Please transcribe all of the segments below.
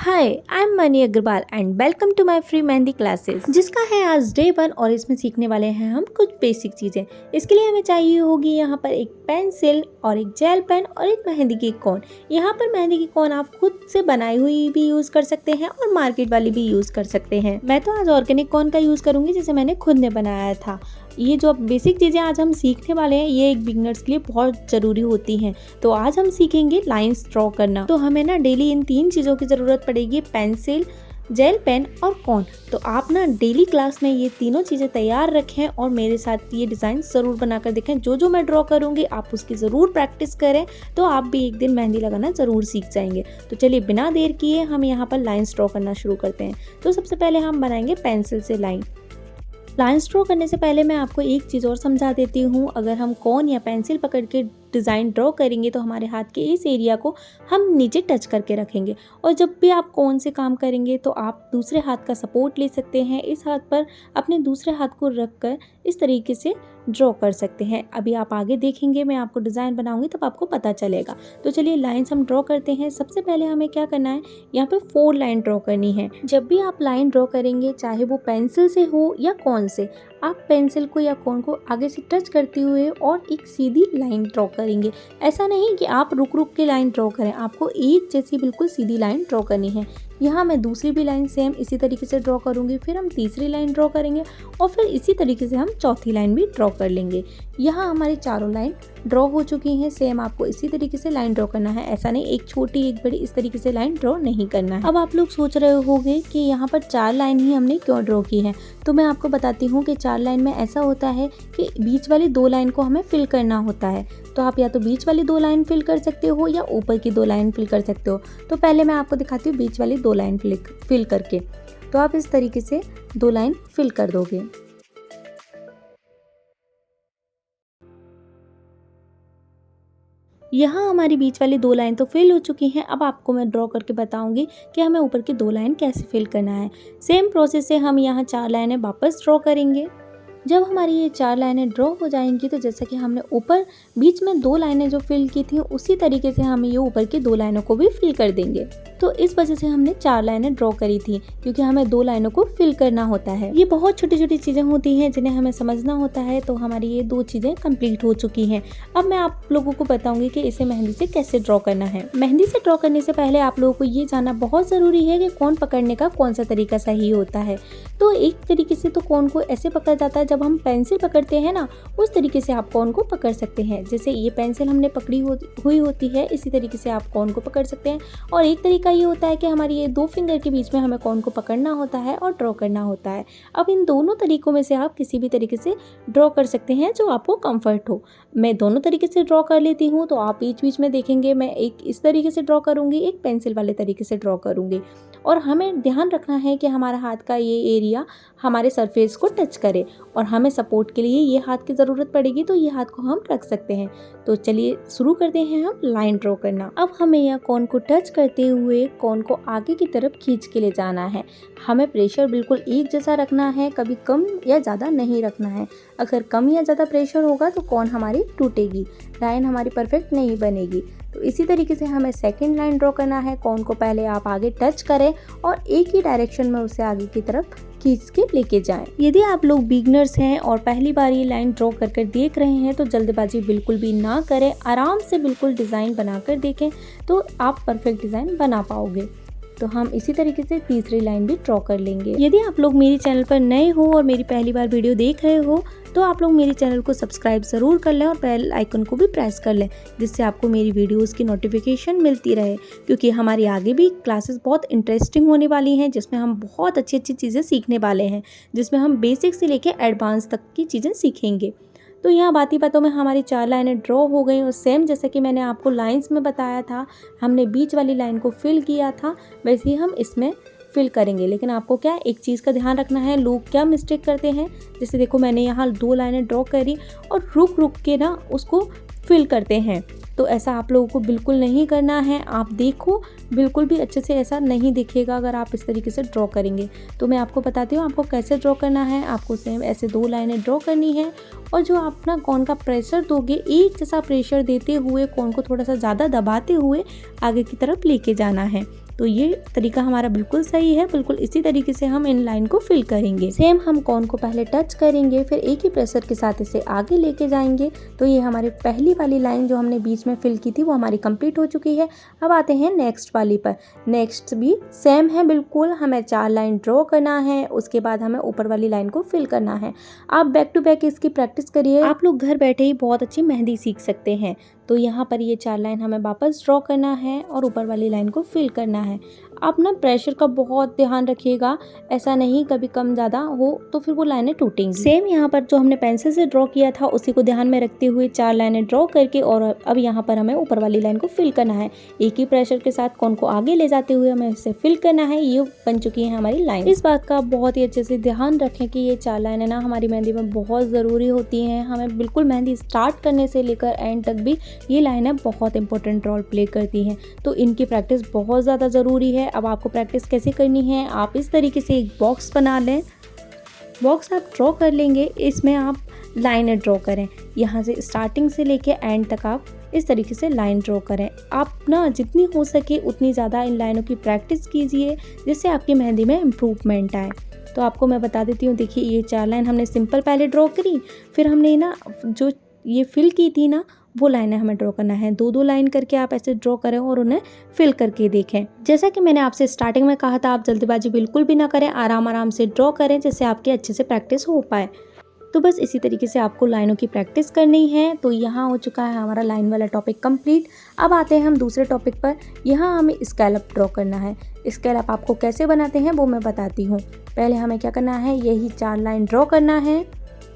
Hi I am Mani Agarwal and welcome to my free mehndi classes जिसका है आज डे 1 और इसमें सीखने वाले हैं हम कुछ बेसिक चीज़ें। इसके लिए हमें चाहिए होगी यहाँ पर एक पेंसिल और एक जेल पेन और एक मेहंदी की कोन। यहाँ पर मेहंदी की कोन आप खुद से बनाई हुई भी यूज़ कर सकते हैं और मार्केट वाली भी यूज़ कर सकते हैं। मैं तो आज ऑर्गेनिक कोन का यूज़ करूँगी जिसे मैंने खुद ने बनाया था। ये जो बेसिक चीज़ें आज हम सीखने वाले हैं ये एक बिगनर्स के लिए बहुत ज़रूरी होती हैं। तो आज हम सीखेंगे लाइंस ड्रॉ करना। तो हमें ना डेली इन 3 चीज़ों की ज़रूरत पड़ेगी, पेंसिल, जेल पेन और कोन। तो आप ना डेली क्लास में ये तीनों चीज़ें तैयार रखें और मेरे साथ ये डिज़ाइन ज़रूर बनाकर देखें। जो मैं ड्रॉ करूँगी आप उसकी ज़रूर प्रैक्टिस करें, तो आप भी एक दिन मेहंदी लगाना ज़रूर सीख जाएंगे। तो चलिए बिना देर किए हम यहाँ पर लाइंस ड्रॉ करना शुरू करते हैं। तो सबसे पहले हम बनाएंगे पेंसिल से लाइंस ड्रॉ करने से पहले मैं आपको एक चीज़ और समझा देती हूँ। अगर हम कोन या पेंसिल पकड़ के डिज़ाइन ड्रॉ करेंगे तो हमारे हाथ के इस एरिया को हम नीचे टच करके रखेंगे, और जब भी आप कोन से काम करेंगे तो आप दूसरे हाथ का सपोर्ट ले सकते हैं। इस हाथ पर अपने दूसरे हाथ को रख कर इस तरीके से ड्रॉ कर सकते हैं। अभी आप आगे देखेंगे, मैं आपको डिज़ाइन बनाऊंगी तब आपको पता चलेगा। तो चलिए लाइन्स हम ड्रॉ करते हैं। सबसे पहले हमें क्या करना है, यहाँ पे 4 लाइन ड्रॉ करनी है। जब भी आप लाइन ड्रॉ करेंगे, चाहे वो पेंसिल से हो या कोन से, आप पेंसिल को या कोन को आगे से टच करते हुए और एक सीधी लाइन ड्रॉ करेंगे। ऐसा नहीं कि आप रुक के लाइन ड्रॉ करें, आपको एक जैसी बिल्कुल सीधी लाइन ड्रॉ करनी है। यहाँ मैं दूसरी भी लाइन सेम इसी तरीके से ड्रॉ करूँगी, फिर हम तीसरी लाइन ड्रॉ करेंगे और फिर इसी तरीके से हम चौथी लाइन भी ड्रॉ कर लेंगे। यहाँ हमारी चारों लाइन ड्रॉ हो चुकी हैं। सेम आपको इसी तरीके से लाइन ड्रॉ करना है, ऐसा नहीं एक छोटी एक बड़ी, इस तरीके से लाइन ड्रॉ नहीं करना है। अब आप लोग सोच रहे होंगे कि यहाँ पर 4 लाइन ही हमने क्यों ड्रॉ की है। तो मैं आपको बताती हूँ कि 4 लाइन में ऐसा होता है कि बीच वाली 2 लाइन को हमें फिल करना होता है। तो आप या तो बीच वाली 2 लाइन फिल कर सकते हो या ऊपर की 2 लाइन फिल कर सकते हो। तो पहले मैं आपको दिखाती हूँ बीच वाली 2 लाइन फिल करके। तो आप इस तरीके से 2 लाइन फिल कर दोगे। यहाँ हमारी बीच वाली 2 लाइन तो फिल हो चुकी हैं। अब आपको मैं ड्रॉ करके बताऊंगी कि हमें ऊपर की 2 लाइन कैसे फिल करना है। सेम प्रोसेस से हम यहाँ 4 लाइनें वापस ड्रॉ करेंगे। जब हमारी ये 4 लाइनें ड्रॉ हो जाएंगी तो जैसा कि हमने ऊपर बीच में 2 लाइनें जो फिल की थी, उसी तरीके से हम ये ऊपर की 2 लाइनों को भी फिल कर देंगे। तो इस वजह से हमने 4 लाइनें ड्रॉ करी थी, क्योंकि हमें 2 लाइनों को फिल करना होता है। ये बहुत छोटी छोटी चीज़ें होती हैं जिन्हें हमें समझना होता है। तो हमारी ये 2 चीज़ें कंप्लीट हो चुकी हैं। अब मैं आप लोगों को बताऊंगी कि इसे मेहंदी से कैसे ड्रॉ करना है। मेहंदी से ड्रॉ करने से पहले आप लोगों को ये जानना बहुत ज़रूरी है कि कोन पकड़ने का कौन सा तरीका सही होता है। तो एक तरीके से तो कोन को ऐसे पकड़ा जाता है, जब हम पेंसिल पकड़ते हैं ना, उस तरीके से आप कोन को पकड़ सकते हैं। जैसे ये पेंसिल हमने पकड़ी हुई होती है, इसी तरीके से आप कोन को पकड़ सकते हैं। और एक तरीका ये होता है कि हमारी ये 2 फिंगर के बीच में हमें कोन को पकड़ना होता है और ड्रॉ करना होता है। अब इन दोनों तरीकों में से आप किसी भी तरीके से ड्रॉ कर सकते हैं जो आपको कंफर्ट हो। मैं दोनों तरीके से ड्रॉ कर लेती हूँ, तो आप बीच बीच में देखेंगे मैं एक इस तरीके से ड्रॉ करूँगी, एक पेंसिल वाले तरीके से ड्रॉ करूँगी। और हमें ध्यान रखना है कि हमारा हाथ का ये एरिया हमारे सरफेस को टच करे, और हमें सपोर्ट के लिए ये हाथ की ज़रूरत पड़ेगी, तो ये हाथ को हम रख सकते हैं। तो चलिए शुरू करते हैं हम लाइन ड्रॉ करना। अब हमें यह कोन को टच करते हुए कोन को आगे की तरफ खींच के ले जाना है। हमें प्रेशर बिल्कुल एक जैसा रखना है, कभी कम या ज़्यादा नहीं रखना है। अगर कम या ज़्यादा प्रेशर होगा तो कोन हमारी टूटेगी, लाइन हमारी परफेक्ट नहीं बनेगी। तो इसी तरीके से हमें सेकंड लाइन ड्रॉ करना है। कोन को पहले आप आगे टच करें और एक ही डायरेक्शन में उसे आगे की तरफ खींच के लेके जाएं। यदि आप लोग बिगनर्स हैं और पहली बार ये लाइन ड्रॉ कर देख रहे हैं तो जल्दबाजी बिल्कुल भी ना करें, आराम से बिल्कुल डिज़ाइन बनाकर देखें, तो आप परफेक्ट डिज़ाइन बना पाओगे। तो हम इसी तरीके से तीसरी लाइन भी ड्रॉ कर लेंगे। यदि आप लोग मेरे चैनल पर नए हो और मेरी पहली बार वीडियो देख रहे हो तो आप लोग मेरे चैनल को सब्सक्राइब ज़रूर कर लें और बेल आइकन को भी प्रेस कर लें, जिससे आपको मेरी वीडियोस की नोटिफिकेशन मिलती रहे। क्योंकि हमारी आगे भी क्लासेस बहुत इंटरेस्टिंग होने वाली हैं, जिसमें हम बहुत अच्छी अच्छी चीज़ें सीखने वाले हैं, जिसमें हम बेसिक से लेकर एडवांस तक की चीज़ें सीखेंगे। तो यहाँ बाती बातों में हमारी 4 लाइनें ड्रॉ हो गई, और सेम जैसे कि मैंने आपको लाइंस में बताया था, हमने बीच वाली लाइन को फिल किया था, वैसे ही हम इसमें फिल करेंगे। लेकिन आपको क्या एक चीज़ का ध्यान रखना है, लोग क्या मिस्टेक करते हैं, जैसे देखो मैंने यहाँ 2 लाइनें ड्रॉ करी और रुक के ना उसको फिल करते हैं। तो ऐसा आप लोगों को बिल्कुल नहीं करना है। आप देखो बिल्कुल भी अच्छे से ऐसा नहीं दिखेगा अगर आप इस तरीके से ड्रॉ करेंगे। तो मैं आपको बताती हूँ आपको कैसे ड्रॉ करना है। आपको सेम ऐसे 2 लाइनें ड्रॉ करनी है, और जो आप ना कोन का प्रेशर दोगे, एक जैसा प्रेशर देते हुए कोन को थोड़ा सा ज़्यादा दबाते हुए आगे की तरफ लेके जाना है। तो ये तरीका हमारा बिल्कुल सही है। बिल्कुल इसी तरीके से हम इन लाइन को फिल करेंगे। सेम हम कोन को पहले टच करेंगे, फिर एक ही प्रेशर के साथ इसे आगे लेके जाएंगे। तो ये हमारी पहली वाली लाइन जो हमने बीच में फिल की थी वो हमारी कंप्लीट हो चुकी है। अब आते हैं नेक्स्ट वाली पर। नेक्स्ट भी सेम है बिल्कुल, हमें 4 लाइन ड्रॉ करना है, उसके बाद हमें ऊपर वाली लाइन को फिल करना है। आप बैक टू बैक इसकी प्रैक्टिस करिए, आप लोग घर बैठे ही बहुत अच्छी मेहंदी सीख सकते हैं। तो यहाँ पर ये 4 लाइन हमें वापस ड्रॉ करना है और ऊपर वाली लाइन को फिल करना है। आप ना प्रेशर का बहुत ध्यान रखिएगा, ऐसा नहीं कभी कम ज़्यादा हो तो फिर वो लाइनें टूटेंगी। सेम यहाँ पर जो हमने पेंसिल से ड्रॉ किया था उसी को ध्यान में रखते हुए 4 लाइनें ड्रॉ करके और अब यहाँ पर हमें ऊपर वाली लाइन को फिल करना है। एक ही प्रेशर के साथ कोन को आगे ले जाते हुए हमें इसे फिल करना है। ये बन चुकी है हमारी लाइन। इस बात का बहुत ही अच्छे से ध्यान रखें कि ये 4 लाइनें ना हमारी मेहंदी में बहुत ज़रूरी होती हैं। हमें बिल्कुल मेहंदी स्टार्ट करने से लेकर एंड तक भी ये लाइनें बहुत इंपॉर्टेंट रोल प्ले करती हैं। तो इनकी प्रैक्टिस बहुत ज़्यादा ज़रूरी है। अब आपको प्रैक्टिस कैसे करनी है, आप इस तरीके से एक बॉक्स बना लें। बॉक्स आप ड्रॉ कर लेंगे, इसमें आप लाइनें ड्रॉ करें। यहाँ से स्टार्टिंग से लेके एंड तक आप इस तरीके से लाइन ड्रॉ करें। आप ना जितनी हो सके उतनी ज़्यादा इन लाइनों की प्रैक्टिस कीजिए जिससे आपकी मेहंदी में इम्प्रूवमेंट आए। तो आपको मैं बता देती हूँ, देखिए ये 4 लाइन हमने सिंपल पहले ड्रॉ करी, फिर हमने ना जो ये फिल की थी ना वो लाइनें हमें ड्रॉ करना है। 2-2 लाइन करके आप ऐसे ड्रॉ करें और उन्हें फिल करके देखें। जैसा कि मैंने आपसे स्टार्टिंग में कहा था, आप जल्दबाजी बिल्कुल भी ना करें, आराम आराम से ड्रॉ करें जिससे आपके अच्छे से प्रैक्टिस हो पाए। तो बस इसी तरीके से आपको लाइनों की प्रैक्टिस करनी है। तो यहाँ हो चुका है हमारा लाइन वाला टॉपिक कंप्लीट। अब आते हैं हम दूसरे टॉपिक पर। यहाँ हमें स्कैलप ड्रॉ करना है। स्कैलप आपको कैसे बनाते हैं वो मैं बताती हूँ। पहले हमें क्या करना है, यही 4 लाइन ड्रॉ करना है।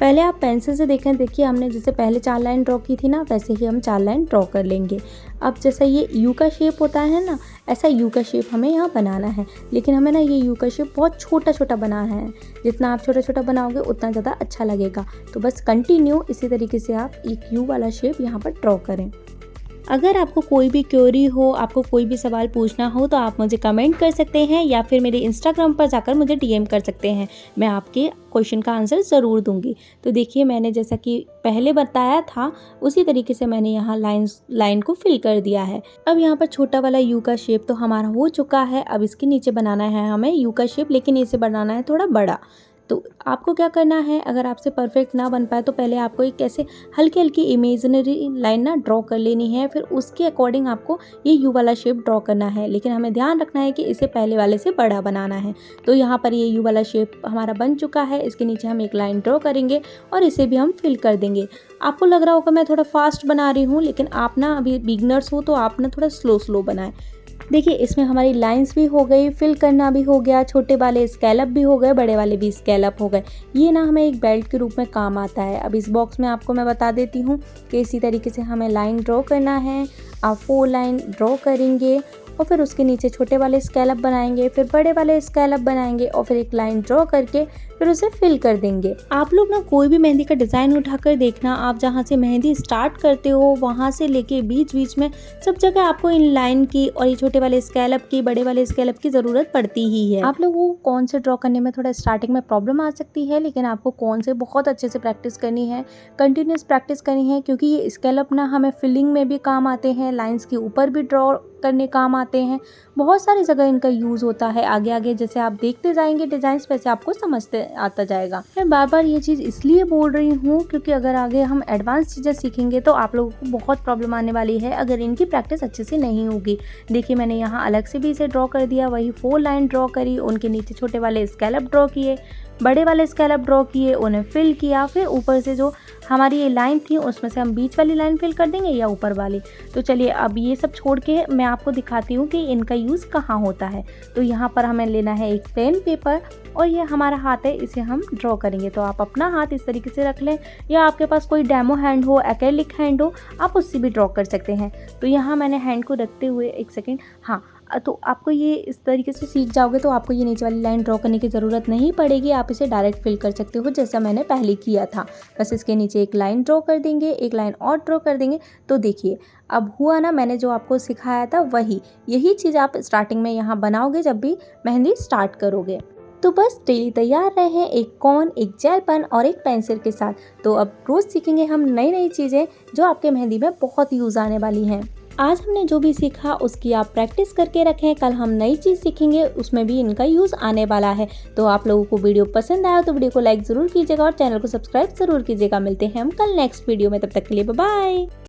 पहले आप पेंसिल से देखें, देखिए हमने जैसे पहले 4 लाइन ड्रॉ की थी ना, वैसे ही हम 4 लाइन ड्रॉ कर लेंगे। अब जैसा ये यू का शेप होता है ना, ऐसा यू का शेप हमें यहाँ बनाना है। लेकिन हमें ना ये यू का शेप बहुत छोटा छोटा बनाना है। जितना आप छोटा छोटा बनाओगे उतना ज़्यादा अच्छा लगेगा। तो बस कंटिन्यू इसी तरीके से आप एक यू वाला शेप यहाँ पर ड्रॉ करें। अगर आपको कोई भी क्वेरी हो, आपको कोई भी सवाल पूछना हो तो आप मुझे कमेंट कर सकते हैं या फिर मेरे इंस्टाग्राम पर जाकर मुझे डीएम कर सकते हैं। मैं आपके क्वेश्चन का आंसर ज़रूर दूंगी। तो देखिए मैंने जैसा कि पहले बताया था उसी तरीके से मैंने यहाँ लाइन को फिल कर दिया है। अब यहाँ पर छोटा वाला यू का शेप तो हमारा हो चुका है। अब इसके नीचे बनाना है हमें यू का शेप, लेकिन इसे बनाना है थोड़ा बड़ा। तो आपको क्या करना है, अगर आपसे परफेक्ट ना बन पाए तो पहले आपको एक ऐसे हल्की हल्की इमेजिनरी लाइन ना ड्रॉ कर लेनी है, फिर उसके अकॉर्डिंग आपको ये यू वाला शेप ड्रॉ करना है। लेकिन हमें ध्यान रखना है कि इसे पहले वाले से बड़ा बनाना है। तो यहाँ पर ये यू वाला शेप हमारा बन चुका है। इसके नीचे हम एक लाइन ड्रॉ करेंगे और इसे भी हम फिल कर देंगे। आपको लग रहा होगा मैं थोड़ा फास्ट बना रही हूँ, लेकिन आप ना अभी बिगनर्स हो तो आप ना थोड़ा स्लो बनाएं। देखिए इसमें हमारी लाइंस भी हो गई, फिल करना भी हो गया, छोटे वाले स्कैलप भी हो गए, बड़े वाले भी स्कैलप हो गए। ये ना हमें एक बेल्ट के रूप में काम आता है। अब इस बॉक्स में आपको मैं बता देती हूँ कि इसी तरीके से हमें लाइन ड्रॉ करना है। आप 4 लाइन ड्रॉ करेंगे और फिर उसके नीचे छोटे वाले स्कैलप बनाएंगे, फिर बड़े वाले स्कैलप बनाएंगे और फिर एक लाइन ड्रॉ करके फिर उसे फिल कर देंगे। आप लोग ना कोई भी मेहंदी का डिज़ाइन उठाकर देखना, आप जहाँ से मेहंदी स्टार्ट करते हो वहाँ से लेके बीच बीच में सब जगह आपको इन लाइन की और ये छोटे वाले स्कैलप की, बड़े वाले स्कैलप की ज़रूरत पड़ती ही है। आप लोगों को कौन से ड्रॉ करने में थोड़ा स्टार्टिंग में प्रॉब्लम आ सकती है, लेकिन आपको कौन से बहुत अच्छे से प्रैक्टिस करनी है, कंटिन्यूस प्रैक्टिस करनी है, क्योंकि ये स्कैलप ना हमें फिलिंग में भी काम आते हैं, लाइन्स के ऊपर भी ड्रॉ करने काम आते हैं। बहुत सारी जगह इनका यूज़ होता है। आगे आगे जैसे आप देखते जाएंगे डिज़ाइंस, वैसे आपको समझते आता जाएगा। मैं बार बार ये चीज़ इसलिए बोल रही हूँ क्योंकि अगर आगे हम एडवांस चीज़ें सीखेंगे तो आप लोगों को बहुत प्रॉब्लम आने वाली है अगर इनकी प्रैक्टिस अच्छे से नहीं होगी। देखिए मैंने यहाँ अलग से भी इसे ड्रॉ कर दिया, वही 4 लाइन ड्रॉ करी, उनके नीचे छोटे वाले स्कैलप ड्रॉ किए, बड़े वाले स्कैलप ड्रॉ किए, उन्हें फिल किया, फिर ऊपर से जो हमारी ये लाइन थी उसमें से हम बीच वाली लाइन फिल कर देंगे या ऊपर वाली। तो चलिए अब ये सब छोड़ के मैं आपको दिखाती हूँ कि इनका यूज़ कहाँ होता है। तो यहाँ पर हमें लेना है एक पेन पेपर और ये हमारा हाथ है, इसे हम ड्रॉ करेंगे। तो आप अपना हाथ इस तरीके से रख लें या आपके पास कोई डेमो हैंड हो, एक्रेलिक हैंड हो, आप उससे भी ड्रॉ कर सकते हैं। तो यहाँ मैंने हैंड को रखते हुए एक सेकेंड, हाँ, तो आपको ये इस तरीके से सीख जाओगे तो आपको ये नीचे वाली लाइन ड्रॉ करने की ज़रूरत नहीं पड़ेगी। आप इसे डायरेक्ट फिल कर सकते हो जैसा मैंने पहले किया था। बस इसके नीचे एक लाइन ड्रॉ कर देंगे, एक लाइन और ड्रॉ कर देंगे। तो देखिए अब हुआ ना, मैंने जो आपको सिखाया था यही चीज़ आप स्टार्टिंग में यहाँ बनाओगे जब भी मेहंदी स्टार्ट करोगे। तो बस डेली तैयार रहे एक कॉन, एक जेल पेन और एक पेंसिल के साथ। तो अब रोज़ सीखेंगे हम नई नई चीज़ें जो आपके मेहंदी में बहुत यूज़ आने वाली हैं। आज हमने जो भी सीखा उसकी आप प्रैक्टिस करके रखें, कल हम नई चीज़ सीखेंगे उसमें भी इनका यूज़ आने वाला है। तो आप लोगों को वीडियो पसंद आया तो वीडियो को लाइक ज़रूर कीजिएगा और चैनल को सब्सक्राइब ज़रूर कीजिएगा। मिलते हैं हम कल नेक्स्ट वीडियो में, तब तक के लिए बाय बाय।